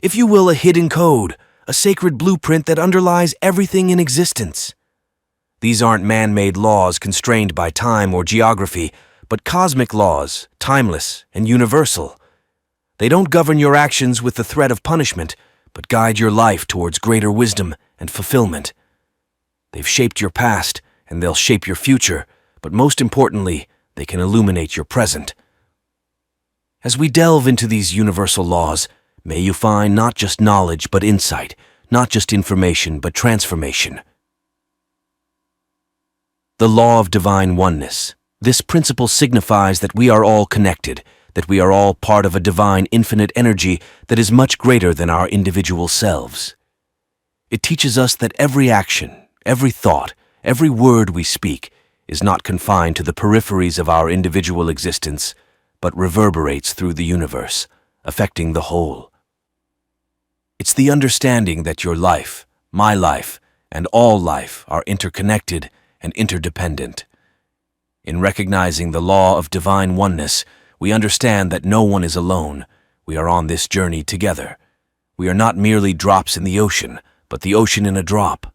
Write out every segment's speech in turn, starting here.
If you will, a hidden code, a sacred blueprint that underlies everything in existence. These aren't man-made laws constrained by time or geography, but cosmic laws, timeless and universal. They don't govern your actions with the threat of punishment, but guide your life towards greater wisdom and fulfillment. They've shaped your past, and they'll shape your future, but most importantly, they can illuminate your present. As we delve into these universal laws, may you find not just knowledge but insight, not just information but transformation. The law of divine oneness. This principle signifies that we are all connected, that we are all part of a divine infinite energy that is much greater than our individual selves. It teaches us that every action, every thought, every word we speak is not confined to the peripheries of our individual existence, but reverberates through the universe, affecting the whole. It's the understanding that your life, my life, and all life are interconnected and interdependent. In recognizing the law of divine oneness, we understand that no one is alone. We are on this journey together. We are not merely drops in the ocean, but the ocean in a drop.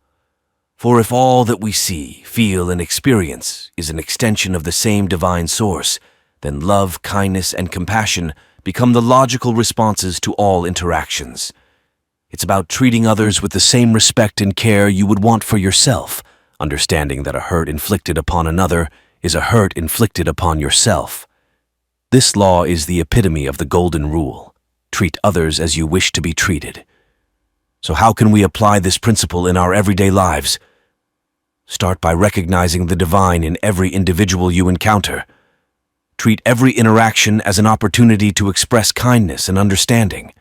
For if all that we see, feel, and experience is an extension of the same divine source, then love, kindness, and compassion become the logical responses to all interactions. It's about treating others with the same respect and care you would want for yourself, understanding that a hurt inflicted upon another is a hurt inflicted upon yourself. This law is the epitome of the golden rule. Treat others as you wish to be treated. So how can we apply this principle in our everyday lives? Start by recognizing the divine in every individual you encounter. Treat every interaction as an opportunity to express kindness and understanding.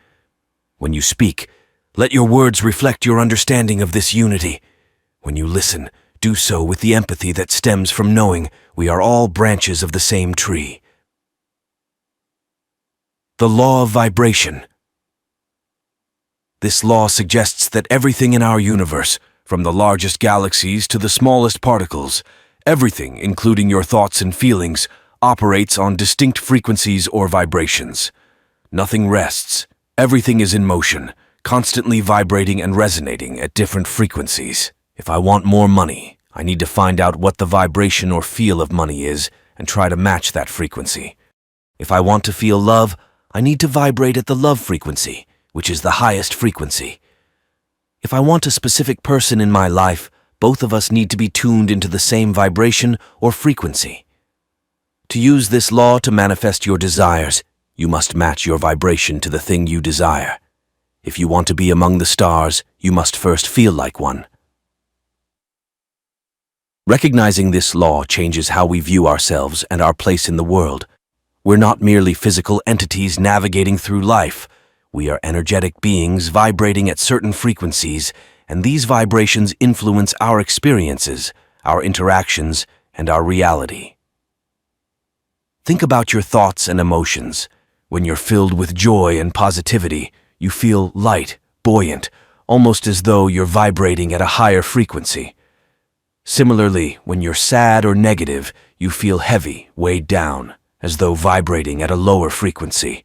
When you speak, let your words reflect your understanding of this unity. When you listen, do so with the empathy that stems from knowing we are all branches of the same tree. The law of vibration. This law suggests that everything in our universe, from the largest galaxies to the smallest particles, everything, including your thoughts and feelings, operates on distinct frequencies or vibrations. Nothing rests. Everything is in motion, constantly vibrating and resonating at different frequencies. If I want more money, I need to find out what the vibration or feel of money is and try to match that frequency. If I want to feel love, I need to vibrate at the love frequency, which is the highest frequency. If I want a specific person in my life, both of us need to be tuned into the same vibration or frequency. To use this law to manifest your desires, you must match your vibration to the thing you desire. If you want to be among the stars, you must first feel like one. Recognizing this law changes how we view ourselves and our place in the world. We're not merely physical entities navigating through life. We are energetic beings vibrating at certain frequencies, and these vibrations influence our experiences, our interactions, and our reality. Think about your thoughts and emotions. When you're filled with joy and positivity, you feel light, buoyant, almost as though you're vibrating at a higher frequency. Similarly, when you're sad or negative, you feel heavy, weighed down, as though vibrating at a lower frequency.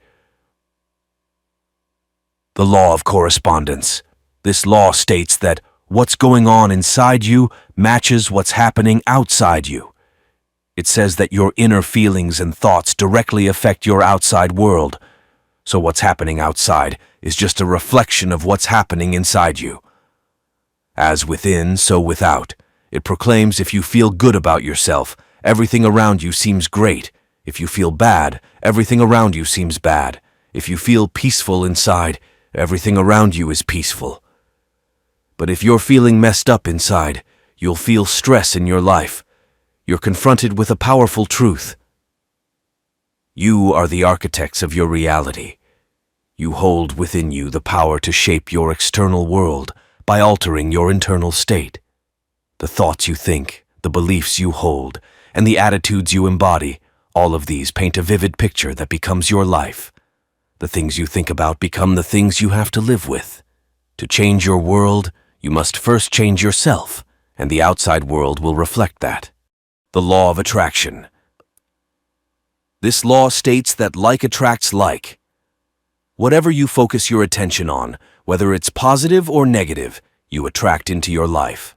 The law of correspondence. This law states that what's going on inside you matches what's happening outside you. It says that your inner feelings and thoughts directly affect your outside world. So what's happening outside is just a reflection of what's happening inside you. As within, so without. It proclaims if you feel good about yourself, everything around you seems great. If you feel bad, everything around you seems bad. If you feel peaceful inside, everything around you is peaceful. But if you're feeling messed up inside, you'll feel stress in your life. You're confronted with a powerful truth. You are the architects of your reality. You hold within you the power to shape your external world by altering your internal state. The thoughts you think, the beliefs you hold, and the attitudes you embody, all of these paint a vivid picture that becomes your life. The things you think about become the things you have to live with. To change your world, you must first change yourself, and the outside world will reflect that. The law of attraction. This law states that like attracts like. Whatever you focus your attention on, whether it's positive or negative, you attract into your life.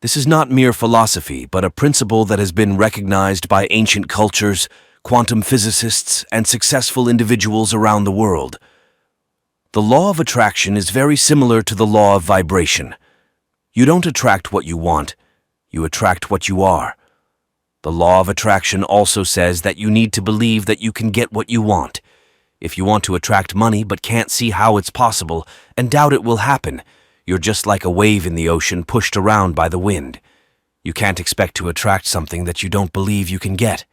This is not mere philosophy, but a principle that has been recognized by ancient cultures, quantum physicists, and successful individuals around the world. The law of attraction is very similar to the law of vibration. You don't attract what you want, you attract what you are. The law of attraction also says that you need to believe that you can get what you want. If you want to attract money but can't see how it's possible and doubt it will happen, you're just like a wave in the ocean pushed around by the wind. You can't expect to attract something that you don't believe you can get.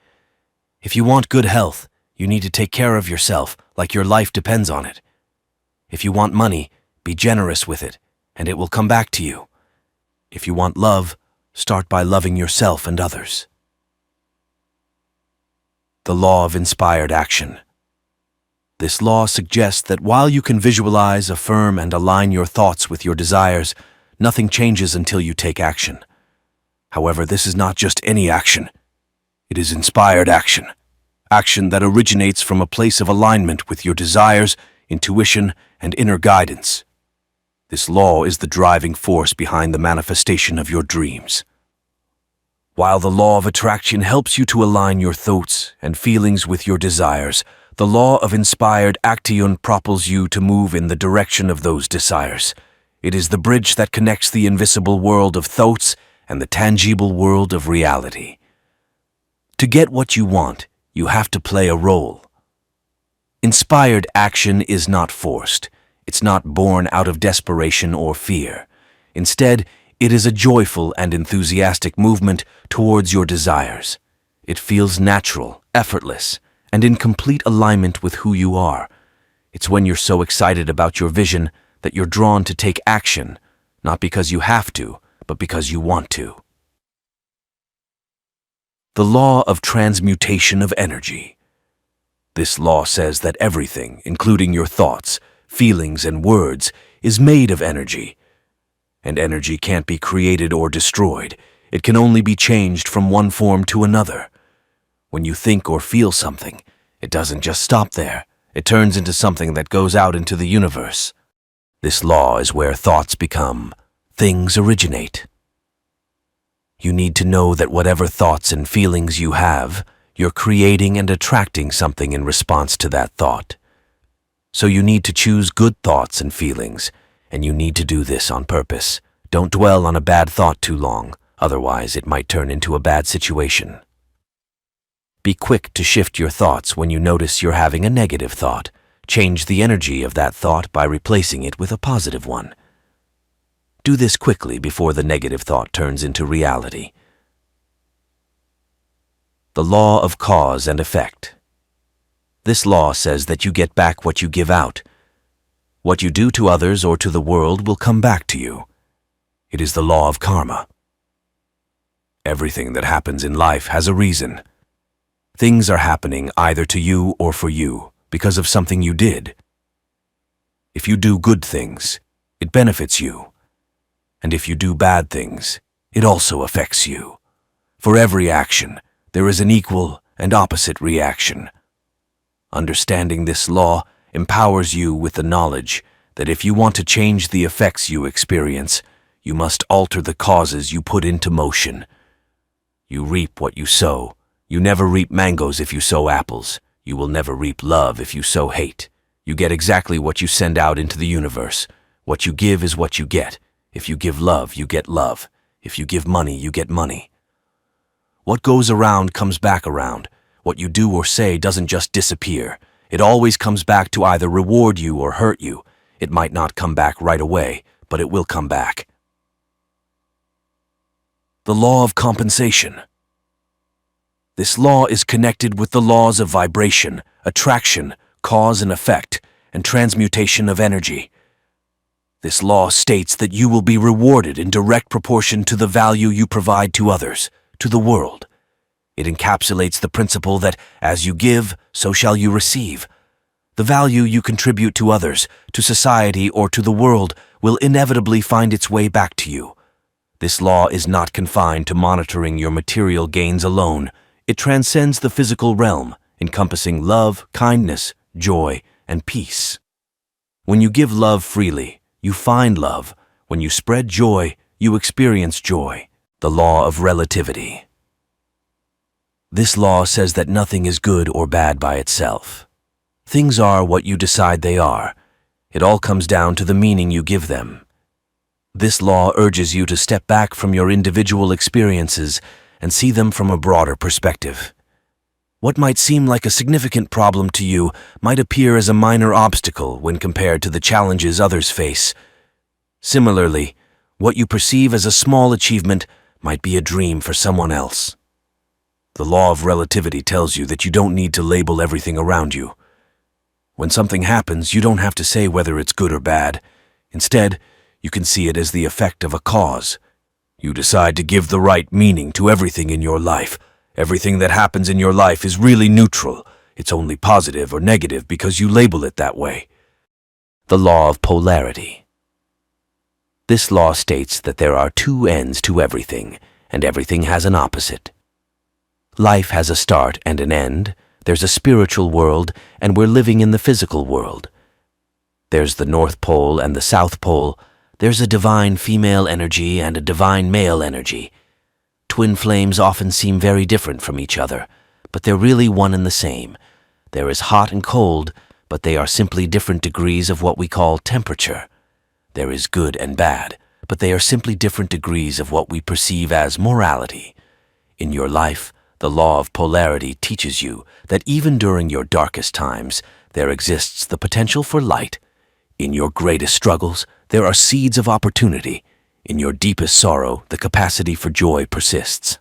If you want good health, you need to take care of yourself like your life depends on it. If you want money, be generous with it, and it will come back to you. If you want love, start by loving yourself and others. The law of inspired action. This law suggests that while you can visualize, affirm, and align your thoughts with your desires, nothing changes until you take action. However, this is not just any action. It is inspired action. Action that originates from a place of alignment with your desires, intuition, and inner guidance. This law is the driving force behind the manifestation of your dreams. While the law of attraction helps you to align your thoughts and feelings with your desires, the law of inspired action propels you to move in the direction of those desires. It is the bridge that connects the invisible world of thoughts and the tangible world of reality. To get what you want, you have to play a role. Inspired action is not forced. It's not born out of desperation or fear. Instead, it is a joyful and enthusiastic movement towards your desires. It feels natural, effortless, and in complete alignment with who you are. It's when you're so excited about your vision that you're drawn to take action, not because you have to, but because you want to. The law of transmutation of energy. This law says that everything, including your thoughts, feelings, and words, is made of energy. And energy can't be created or destroyed. It can only be changed from one form to another. When you think or feel something, it doesn't just stop there. It turns into something that goes out into the universe. This law is where thoughts become, things originate. You need to know that whatever thoughts and feelings you have, you're creating and attracting something in response to that thought. So you need to choose good thoughts and feelings, and you need to do this on purpose. Don't dwell on a bad thought too long, otherwise it might turn into a bad situation. Be quick to shift your thoughts when you notice you're having a negative thought. Change the energy of that thought by replacing it with a positive one. Do this quickly before the negative thought turns into reality. The law of cause and effect. This law says that you get back what you give out. What you do to others or to the world will come back to you. It is the law of karma. Everything that happens in life has a reason. Things are happening either to you or for you because of something you did. If you do good things, it benefits you. And if you do bad things, it also affects you. For every action, there is an equal and opposite reaction. Understanding this law empowers you with the knowledge that if you want to change the effects you experience, you must alter the causes you put into motion. You reap what you sow. You never reap mangoes if you sow apples. You will never reap love if you sow hate. You get exactly what you send out into the universe. What you give is what you get. If you give love, you get love. If you give money, you get money. What goes around comes back around. What you do or say doesn't just disappear. It always comes back to either reward you or hurt you. It might not come back right away, but it will come back. The law of compensation. This law is connected with the laws of vibration, attraction, cause and effect, and transmutation of energy. This law states that you will be rewarded in direct proportion to the value you provide to others, to the world. It encapsulates the principle that as you give, so shall you receive. The value you contribute to others, to society, or to the world will inevitably find its way back to you. This law is not confined to monitoring your material gains alone. It transcends the physical realm, encompassing love, kindness, joy, and peace. When you give love freely, you find love. When you spread joy, you experience joy. The law of relativity. This law says that nothing is good or bad by itself. Things are what you decide they are. It all comes down to the meaning you give them. This law urges you to step back from your individual experiences and see them from a broader perspective. What might seem like a significant problem to you might appear as a minor obstacle when compared to the challenges others face. Similarly, what you perceive as a small achievement might be a dream for someone else. The law of relativity tells you that you don't need to label everything around you. When something happens, you don't have to say whether it's good or bad. Instead, you can see it as the effect of a cause. You decide to give the right meaning to everything in your life. Everything that happens in your life is really neutral. It's only positive or negative because you label it that way. The law of polarity. This law states that there are two ends to everything, and everything has an opposite. Life has a start and an end. There's a spiritual world, and we're living in the physical world. There's the North Pole and the South Pole. There's a divine female energy and a divine male energy. Twin flames often seem very different from each other, but they're really one and the same. There is hot and cold, but they are simply different degrees of what we call temperature. There is good and bad, but they are simply different degrees of what we perceive as morality. In your life, the law of polarity teaches you that even during your darkest times, there exists the potential for light. In your greatest struggles, there are seeds of opportunity. In your deepest sorrow, the capacity for joy persists.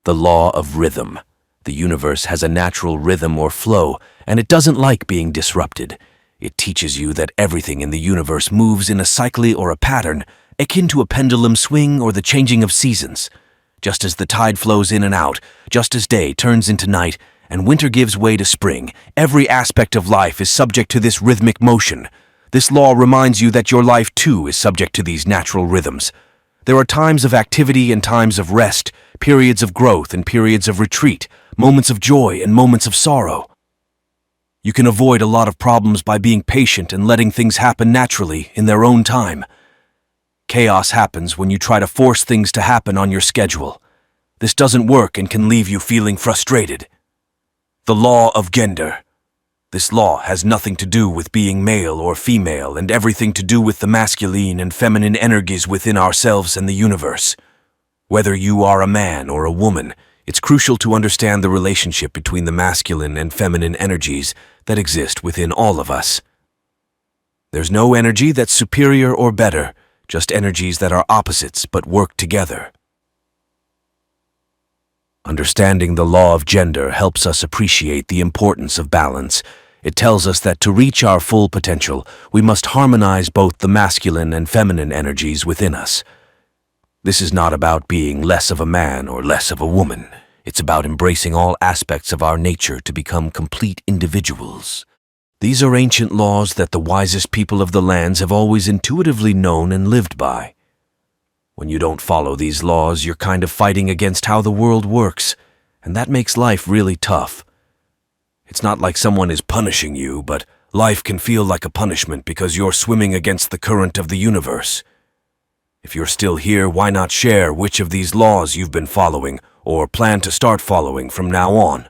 The law of rhythm. The universe has a natural rhythm or flow, and it doesn't like being disrupted. It teaches you that everything in the universe moves in a cycle or a pattern, akin to a pendulum swing or the changing of seasons. Just as the tide flows in and out, just as day turns into night, and winter gives way to spring, every aspect of life is subject to this rhythmic motion. This law reminds you that your life, too, is subject to these natural rhythms. There are times of activity and times of rest, periods of growth and periods of retreat, moments of joy and moments of sorrow. You can avoid a lot of problems by being patient and letting things happen naturally in their own time. Chaos happens when you try to force things to happen on your schedule. This doesn't work and can leave you feeling frustrated. The law of gender. This law has nothing to do with being male or female and everything to do with the masculine and feminine energies within ourselves and the universe. Whether you are a man or a woman, it's crucial to understand the relationship between the masculine and feminine energies that exist within all of us. There's no energy that's superior or better, just energies that are opposites but work together. Understanding the law of gender helps us appreciate the importance of balance. It tells us that to reach our full potential, we must harmonize both the masculine and feminine energies within us. This is not about being less of a man or less of a woman. It's about embracing all aspects of our nature to become complete individuals. These are ancient laws that the wisest people of the lands have always intuitively known and lived by. When you don't follow these laws, you're kind of fighting against how the world works, and that makes life really tough. It's not like someone is punishing you, but life can feel like a punishment because you're swimming against the current of the universe. If you're still here, why not share which of these laws you've been following or plan to start following from now on?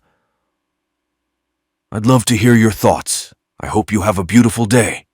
I'd love to hear your thoughts. I hope you have a beautiful day.